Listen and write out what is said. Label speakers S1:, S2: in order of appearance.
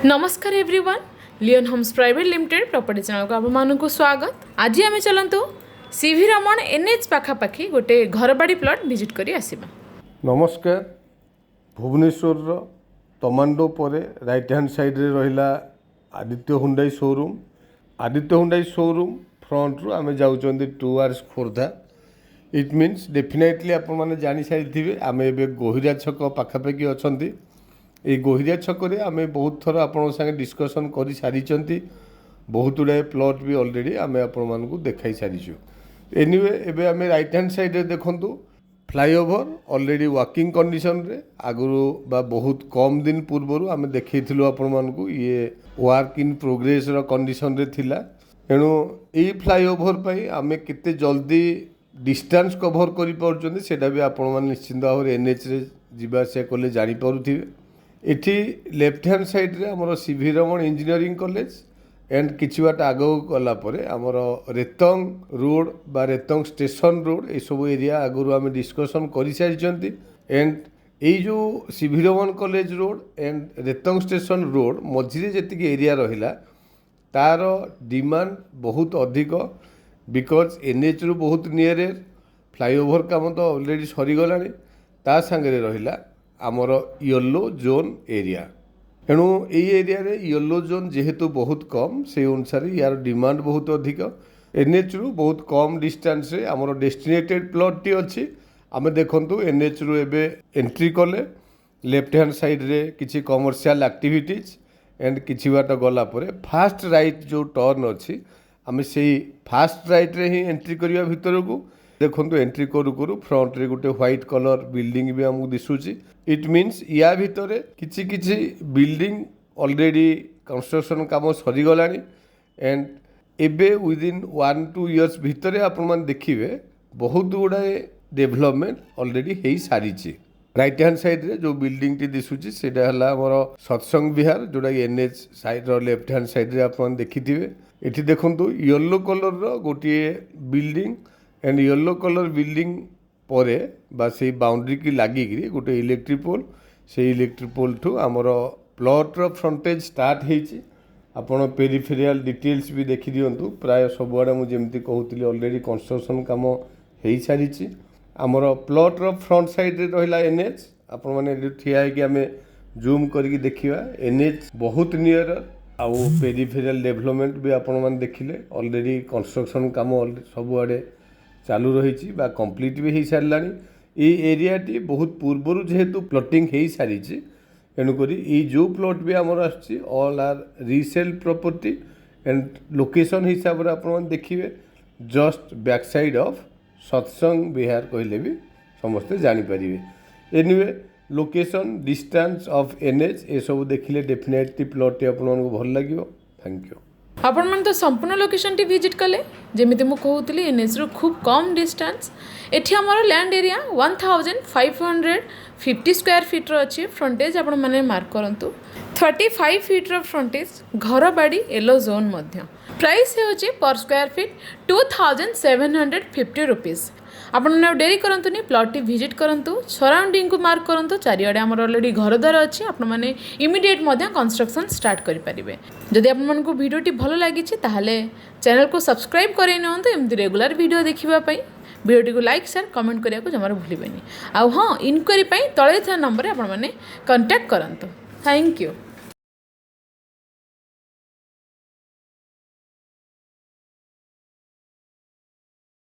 S1: नमस्कार everyone Leon Homes private limited property channel को आपको स्वागत। आज आम चलतु सीवी रमण एनएच पाखापाखि गोटे घर बाड़ी प्लॉट विजिट करी आसीबा।
S2: नमस्कार। भुवनेश्वर तमांडो परे राइट हैंड साइड रे रहिला आदित्य हुंडई शोरूम फ्रंट रु आमे जाउचंदी towards Khordha. It means definitely आपण माने जानि सारि थिबे आमे एबे गोहिरा छक पाखापाखि अछंती। ये गोहिरिया छकरे आम बहुत थर आपण संगे डिस्कसन कर सारी बहुत गुड़ाए प्लॉट भी ऑलरेडी आम आपको देखाई सारीचु। एनीवे एबे आम राइट हैंड साइड रे देखंतु फ्लाईओवर ऑलरेडी वर्किंग कंडीशन रे आगुरु बा बहुत कम दिन पूर्व आम देखैथिलु आपण मानकु ये वर्क इन प्रोग्रेस रो कंडीशन रे थिला। एणु एई फ्लाईओवर पई आम केते जल्दी डिस्टेंस कवर करि पाउछन्ती सेटा भी आपण मान निश्चित भाव एनएच रे जिबा से कले जानि पारुथिबे। इठी लेफ्ट हैंड साइड रे हमरो CV Raman engineering college and किछि बाट आगो गला परे हमरो रेतंग रोड बा रेतंग स्टेशन रोड ए सब एरिया आगुरु आमे डिस्कशन करि सारिचंती। एंड ए जो C V Raman college road and Retang station road मझिरे जेतिक एरिया रहिला तार डिमांड बहुत अधिक बिकॉज एनएच रु बहुत नियर फ्लाईओवर काम तो ऑलरेडी सरी गलानी ता संगे रहिला आमर येलो जोन एरिया। एणु यही एरिया रे येलो जोन जेहेतु बहुत कम से अनुसार यार डिमांड बहुत अधिक। एनएच रु बहुत कम डिस्टेंस रे आमर डेस्टिनेटेड प्लॉट टी अच्छी। आमे देखंतु एनएच रु एबे एंट्री कले लेफ्ट हैंड साइड रे किछि कमर्शियल एक्टिविटीज एंड किछि बाट गला परे फास्ट राइट जो टर्न अच्छी आमे सेही फास्ट राइट रे ही एंट्री करिया भितर को देखंतु एंट्री करू करू फ्रंट रे गोटे व्हाइट कलर बिल्डिंग भी हमको दिसुची। इट मीन्स या भितर किछि किछि बिल्डिंग ऑलरेडी कंस्ट्रक्शन काम सरी गलानी एंड एबे विदिन 1-2 इयर्स भितर आपण मान देखिबे बहुत गुड़ाए डेवलपमेंट ऑलरेडी हेई सारीची। राइट हैंड साइड रे जो बिल्डिंग टी दिसुची सेटा हला हमर सत्संग विहार जोडा एनएच साइड रो लेफ्ट हैंड साइड रे आपण देखिथिबे। एठी देखंतु येलो कलर रो गोटे building and yellow colour building परे बा से बाउंड्री की लागी गोटे इलेक्ट्रिक पोल से इलेक्ट्रिक पोल ठू आमर प्लॉट रो फ्रंटेज स्टार्ट हेची। आपण पेरिफेरियल डिटेल्स भी देखि दियंतु प्राय सबुआडे मु जेमति कहउतली ऑलरेडी कंस्ट्रक्शन काम हेई सारीची। आमर प्लॉट रो फ्रंट साइड रे रहिला एनएच आपण माने ठिया है कि आमे जूम करके देखिबा एनएच बहुत नियर आउ पेरिफेरियल डेवलपमेंट भी आपण माने देखिले ऑलरेडी कंस्ट्रक्शन काम सबुआडे चालू रही बा कंप्लीट भी हो सारानी। ये एरिया टी बहुत पूर्वर जेहेतु प्लॉटिंग हो सारी तेणुक जो प्लॉट भी आमर all are resale property and location हिसाब से आप देखिए जस्ट बैक साइड ऑफ सत्संग विहार कहले भी समस्ते जानीपर। Anyway location distance of NH ये सब देखिले डेफिनेटली प्लॉट टी आपको भल लगे। Thank you.
S1: आपण मैंने तो संपूर्ण लोकेशन टी विजिट कले जमी मुझे कहूली एनएच रु खूब कम डिस्टेंस। एठी हमर लैंड एरिया 1550 स्क्वायर फीट रो अच्छी फ्रंटेज आपण मैंने मार्क करंतु 35 फीट रो फ्रंटेज घर बाड़ी येलो जोन मध्य प्राइस है पर स्क्वायर फीट 2750 रुपीज। आपने डेरी करंतुनी प्लॉट टी विजिट करंतु सराउंडिंग को मार्क करंतु चारिआडे हमर ऑलरेडी घर द्वार अच्छी आपण माने इमीडिएट मध्य कंस्ट्रक्शन स्टार्ट करि परिबे। जदि आपण मानको वीडियो टी भलो लागि छि ताहाले चैनल को सब्सक्राइब करै नहंतु एमति रेगुलर वीडियो देखिबा पई। वीडियो को लाइक शेयर कमेंट करिया को जमार भूलिबेनी। आ हां इनक्वायरी पई तळे था नंबर आपण माने कांटेक्ट करंतु। Thank you.